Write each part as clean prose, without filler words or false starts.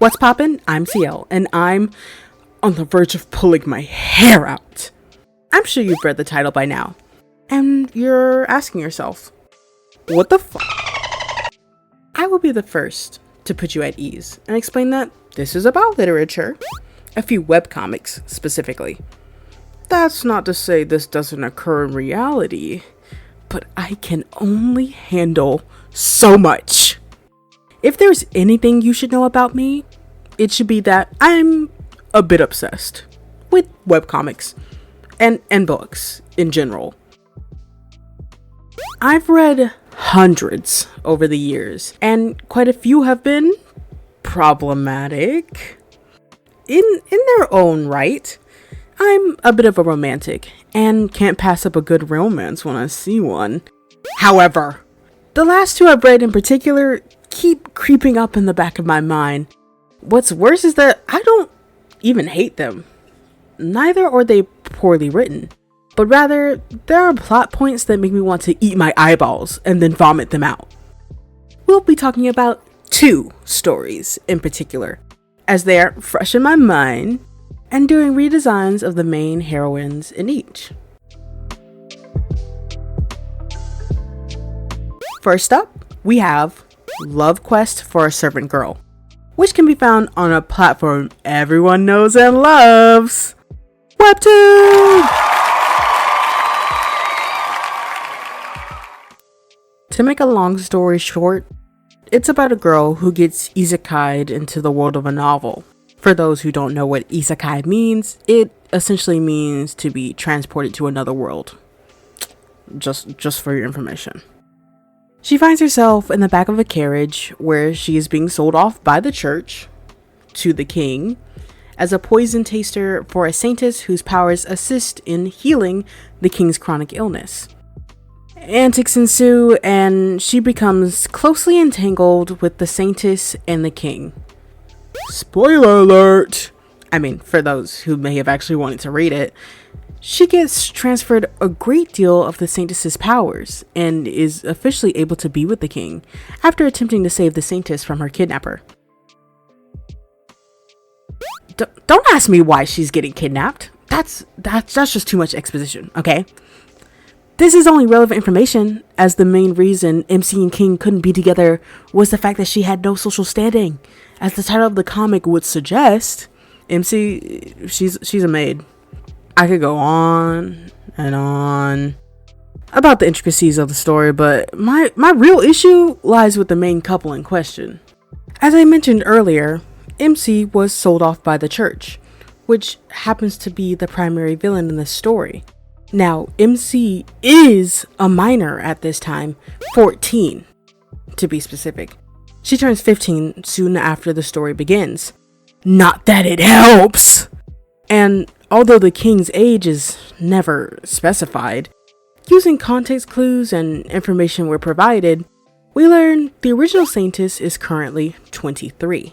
What's poppin'? I'm CL, and I'm on the verge of pulling my hair out. I'm sure you've read the title by now, and you're asking yourself, what the fuck? I will be the first to put you at ease and explain that this is about literature, a few webcomics specifically. That's not to say this doesn't occur in reality, but I can only handle so much. If there's anything you should know about me, it should be that I'm a bit obsessed with webcomics and books in general. I've read hundreds over the years, and quite a few have been problematic in their own right. I'm a bit of a romantic and can't pass up a good romance when I see one. However, the last two I've read in particular keep creeping up in the back of my mind. What's worse is that I don't even hate them. Neither are they poorly written, but rather there are plot points that make me want to eat my eyeballs and then vomit them out. We'll be talking about two stories in particular, as they are fresh in my mind and doing redesigns of the main heroines in each. First up, we have Love Quest for a Servant Girl, which can be found on a platform everyone knows and loves, Webtoon! To make a long story short, it's about a girl who gets isekai'd into the world of a novel. For those who don't know what isekai means, it essentially means to be transported to another world. Just for your information. She finds herself in the back of a carriage where she is being sold off by the church to the king as a poison taster for a saintess whose powers assist in healing the king's chronic illness. Antics ensue, and she becomes closely entangled with the saintess and the king. Spoiler alert! I mean, for those who may have actually wanted to read it, she gets transferred a great deal of the saintess's powers and is officially able to be with the king after attempting to save the saintess from her kidnapper. Don't ask me why she's getting kidnapped. That's just too much exposition, okay? This is only relevant information, as the main reason MC and King couldn't be together was the fact that she had no social standing. As the title of the comic would suggest, MC, she's a maid. I could go on and on about the intricacies of the story, but my real issue lies with the main couple in question. As I mentioned earlier, MC was sold off by the church, which happens to be the primary villain in this story. Now, MC is a minor at this time, 14 to be specific. She turns 15 soon after the story begins. Not that it helps! And although the king's age is never specified, using context clues and information were provided, we learn the original saintess is currently 23,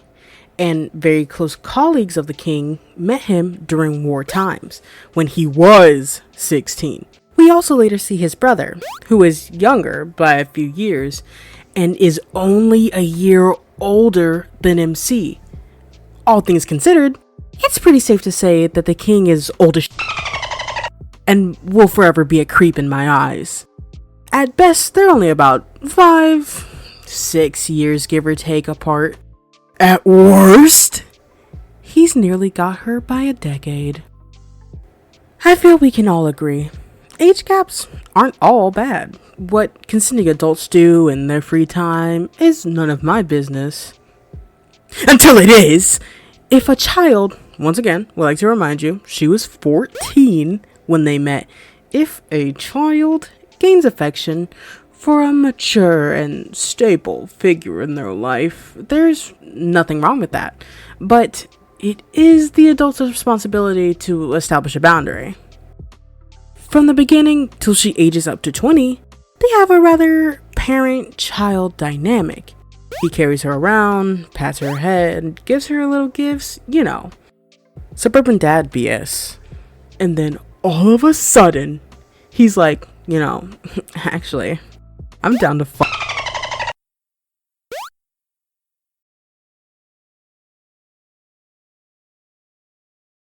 and very close colleagues of the king met him during war times, when he was 16. We also later see his brother, who is younger by a few years, and is only a year older than MC. All things considered, it's pretty safe to say that the king is old as and will forever be a creep in my eyes. At best, they're only about 5-6 years give or take apart. At worst, he's nearly got her by a decade. I feel we can all agree, age gaps aren't all bad. What consenting adults do in their free time is none of my business. Until it is! If a child, once again, would like to remind you, she was 14 when they met. If a child gains affection for a mature and stable figure in their life, there's nothing wrong with that. But it is the adult's responsibility to establish a boundary. From the beginning till she ages up to 20, they have a rather parent-child dynamic. He carries her around, pats her head, gives her little gifts, you know. Suburban dad BS. And then all of a sudden, he's like, actually, I'm down to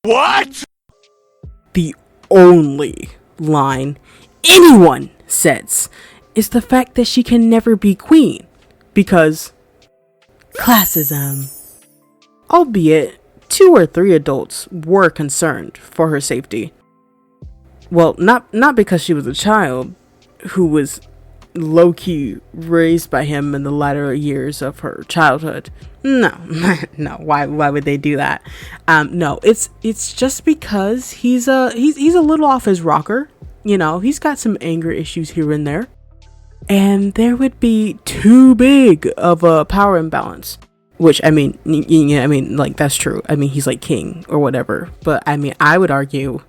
What? The only line anyone says is the fact that she can never be queen because classism. Albeit 2 or 3 adults were concerned for her safety. Well, not because she was a child who was low-key raised by him in the latter years of her childhood. No, no. Why would they do that? No, it's just because he's a little off his rocker. You know, he's got some anger issues here and there, and there would be too big of a power imbalance. Which I mean, like that's true. I mean, he's like king or whatever. But I mean, I would argue,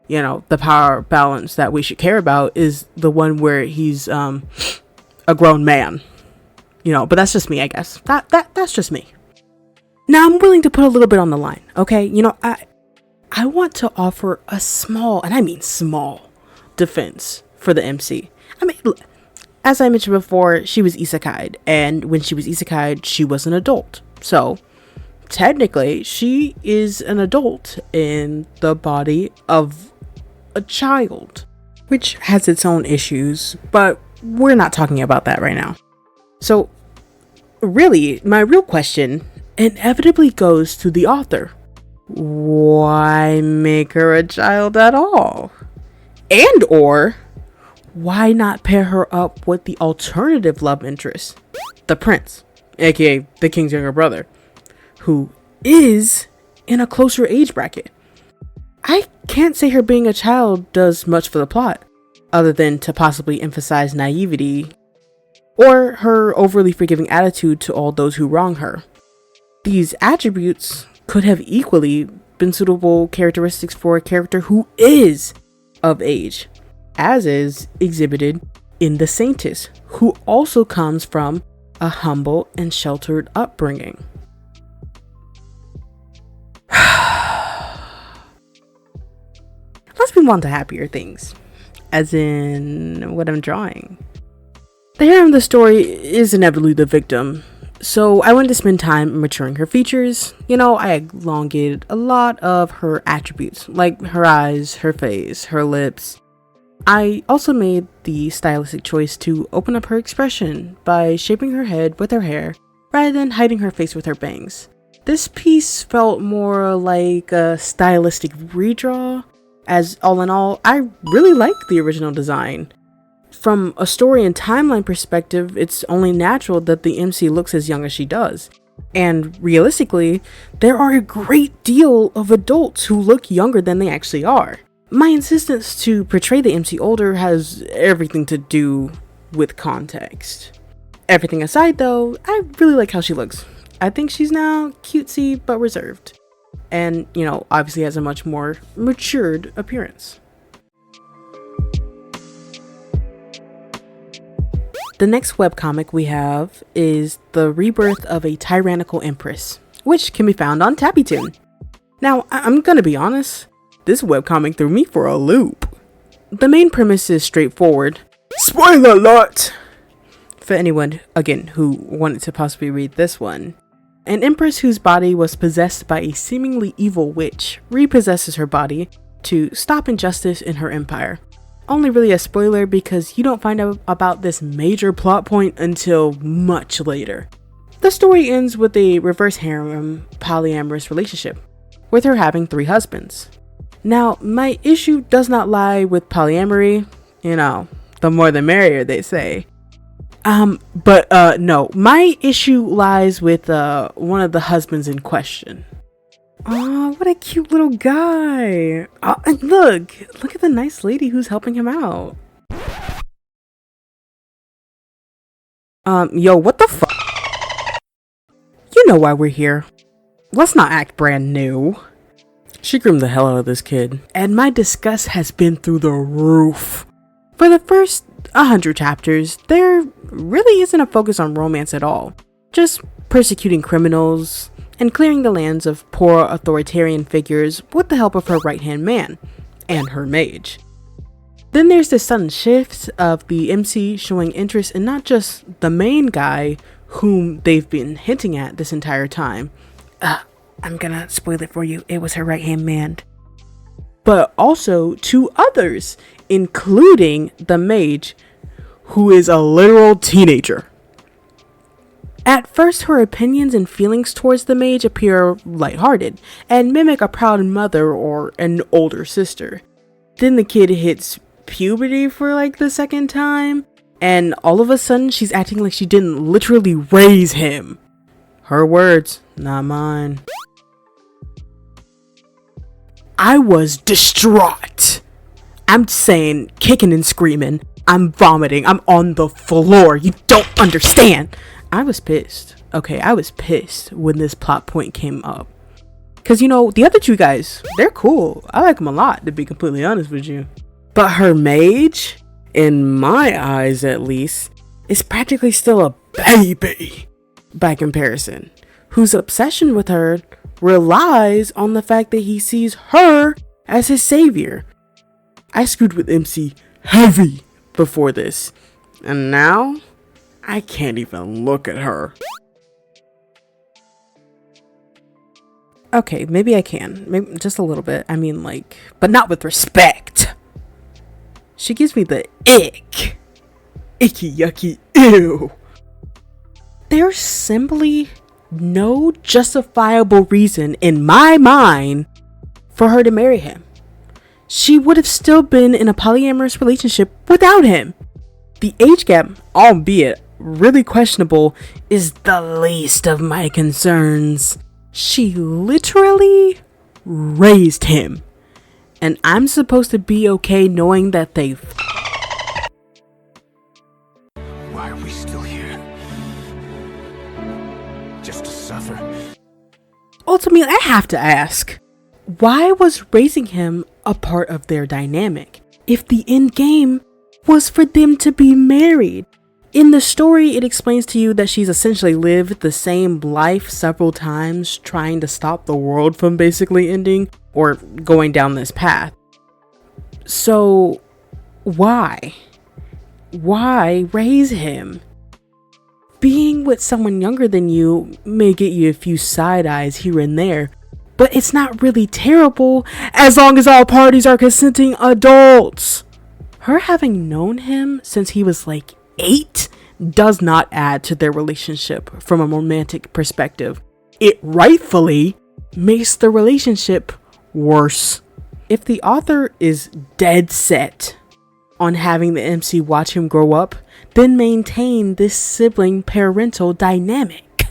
you know, the power balance that we should care about is the one where he's a grown man. You know, but that's just me, I guess. That's just me. Now I'm willing to put a little bit on the line, okay? You know, I want to offer a small, and I mean small, defense for the MC. I mean, as I mentioned before, she was isekai'd, and when she was isekai'd, she was an adult. So, technically, she is an adult in the body of a child, which has its own issues, but we're not talking about that right now. So, really, my real question inevitably goes to the author. Why make her a child at all? And or why not pair her up with the alternative love interest, the prince, aka the king's younger brother, who is in a closer age bracket? I can't say her being a child does much for the plot, other than to possibly emphasize naivety or her overly forgiving attitude to all those who wrong her. These attributes could have equally been suitable characteristics for a character who is of age, as is exhibited in the Saintess, who also comes from a humble and sheltered upbringing. Let's move on to happier things, as in what I'm drawing. The hero of the story is inevitably the victim, so I wanted to spend time maturing her features. You know, I elongated a lot of her attributes, like her eyes, her face, her lips. I also made the stylistic choice to open up her expression by shaping her head with her hair rather than hiding her face with her bangs. This piece felt more like a stylistic redraw, as all in all, I really liked the original design. From a story and timeline perspective, it's only natural that the MC looks as young as she does. And realistically, there are a great deal of adults who look younger than they actually are. My insistence to portray the MC older has everything to do with context. Everything aside though, I really like how she looks. I think she's now cutesy but reserved. And, you know, obviously has a much more matured appearance. The next webcomic we have is The Rebirth of a Tyrannical Empress, which can be found on Tappytoon. Now, I'm gonna be honest, this webcomic threw me for a loop. The main premise is straightforward. Spoiler alert! For anyone, again, who wanted to possibly read this one. An empress whose body was possessed by a seemingly evil witch repossesses her body to stop injustice in her empire. Only really a spoiler because you don't find out about this major plot point until much later. The story ends with a reverse harem polyamorous relationship, with her having 3 husbands. Now, my issue does not lie with polyamory, you know, the more the merrier they say. No, my issue lies with one of the husbands in question. Oh, what a cute little guy. Oh, and look at the nice lady who's helping him out. Yo, what the fuck? You know why we're here. Let's not act brand new. She groomed the hell out of this kid, and my disgust has been through the roof. For the first 100 chapters, there really isn't a focus on romance at all. Just persecuting criminals and clearing the lands of poor authoritarian figures with the help of her right-hand man and her mage. Then there's this sudden shift of the MC showing interest in not just the main guy whom they've been hinting at this entire time. I'm gonna spoil it for you. It was her right-hand man. but also to others, including the mage, who is a literal teenager. At first, her opinions and feelings towards the mage appear lighthearted and mimic a proud mother or an older sister. Then the kid hits puberty for like the second time, and all of a sudden she's acting like she didn't literally raise him. Her words, not mine. I was distraught. I'm saying, kicking and screaming. I'm vomiting. I'm on the floor. You don't understand. I was pissed. Okay, I was pissed when this plot point came up. Because, you know, the other two guys, they're cool. I like them a lot, to be completely honest with you. But her mage, in my eyes at least, is practically still a baby by comparison. Whose obsession with her relies on the fact that he sees her as his savior. I screwed with MC heavy before this. And now, I can't even look at her. Okay, maybe I can. Maybe just a little bit. I mean, like, but not with respect. She gives me the ick. Icky, yucky, ew. There's simply no justifiable reason in my mind for her to marry him. She would have still been in a polyamorous relationship without him. The age gap, albeit really questionable, is the least of my concerns. She literally raised him, and I'm supposed to be okay knowing that they Why are we still here? Just to suffer? Ultimately, I have to ask, why was raising him a part of their dynamic if the end game was for them to be married? In the story, it explains to you that she's essentially lived the same life several times, trying to stop the world from basically ending or going down this path. So, why? Why raise him? Being with someone younger than you may get you a few side eyes here and there, but it's not really terrible as long as all parties are consenting adults. Her having known him since he was like 8 does not add to their relationship from a romantic perspective. It rightfully makes the relationship worse. If the author is dead set on having the MC watch him grow up, then maintain this sibling parental dynamic.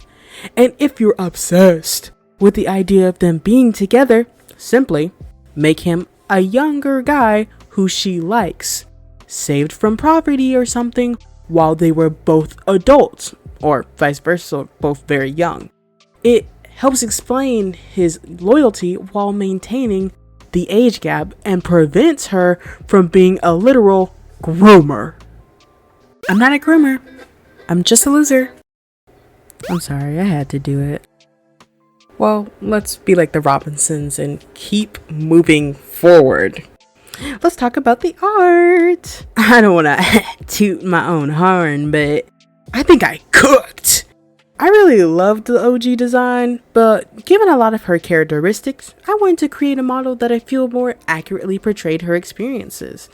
And if you're obsessed with the idea of them being together, simply make him a younger guy who she likes, saved from poverty or something, while they were both adults, or vice versa, both very young. It helps explain his loyalty while maintaining the age gap and prevents her from being a literal groomer. I'm not a groomer. I'm just a loser. I'm sorry, I had to do it. Well, let's be like the Robinsons and keep moving forward. Let's talk about the art. I don't want to toot my own horn, but I think I cooked. I really loved the OG design, but given a lot of her characteristics, I wanted to create a model that I feel more accurately portrayed her experiences.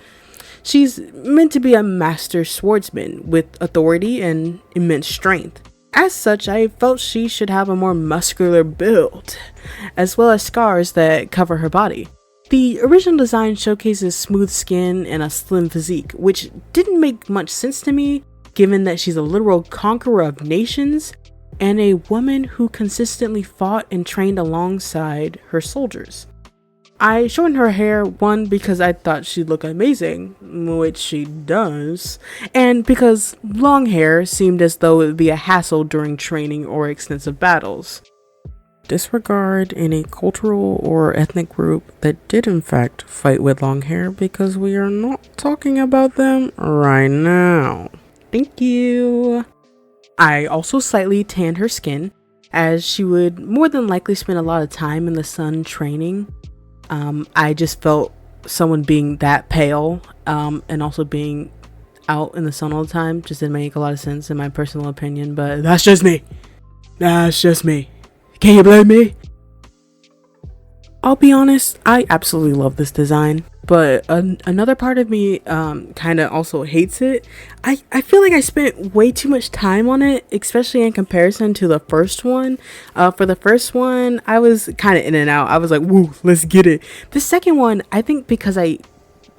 She's meant to be a master swordsman with authority and immense strength. As such, I felt she should have a more muscular build, as well as scars that cover her body. The original design showcases smooth skin and a slim physique, which didn't make much sense to me, given that she's a literal conqueror of nations and a woman who consistently fought and trained alongside her soldiers. I shortened her hair, one, because I thought she'd look amazing, which she does, and because long hair seemed as though it would be a hassle during training or extensive battles. Disregard any cultural or ethnic group that did in fact fight with long hair, because we are not talking about them right now. Thank you. I also slightly tanned her skin, as she would more than likely spend a lot of time in the sun training. I just felt someone being that pale and also being out in the sun all the time just didn't make a lot of sense in my personal opinion, but that's just me. That's just me. Can you blame me? I'll be honest, I absolutely love this design, but another part of me kind of also hates it. I feel like I spent way too much time on it, especially in comparison to the first one. For the first one, I was kind of in and out. I was like, woo, let's get it. The second one, I think because I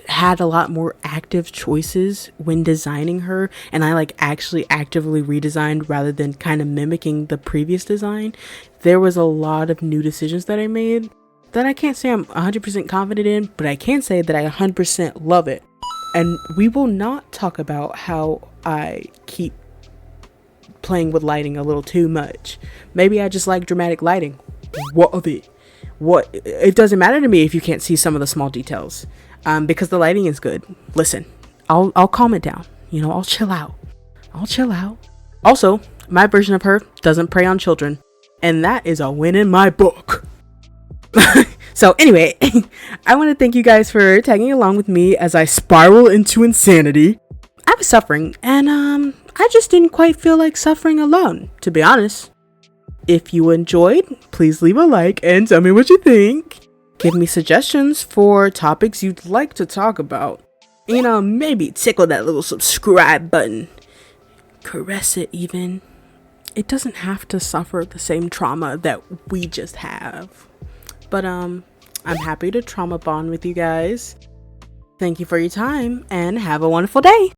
had a lot more active choices when designing her, and I like actually actively redesigned rather than kind of mimicking the previous design, there was a lot of new decisions that I made that I can't say I'm 100% confident in, but I can say that I 100% love it. And we will not talk about how I keep playing with lighting a little too much. Maybe I just like dramatic lighting. What of it? What? It doesn't matter to me if you can't see some of the small details, because the lighting is good. Listen, I'll calm it down. You know, I'll chill out. Also, my version of her doesn't prey on children, and that is a win in my book. So anyway, I want to thank you guys for tagging along with me as I spiral into insanity. I was suffering, and I just didn't quite feel like suffering alone, to be honest. If you enjoyed, please leave a like and tell me what you think. Give me suggestions for topics you'd like to talk about. You know, maybe tickle that little subscribe button. Caress it even. It doesn't have to suffer the same trauma that we just have. But I'm happy to trauma bond with you guys. Thank you for your time and have a wonderful day.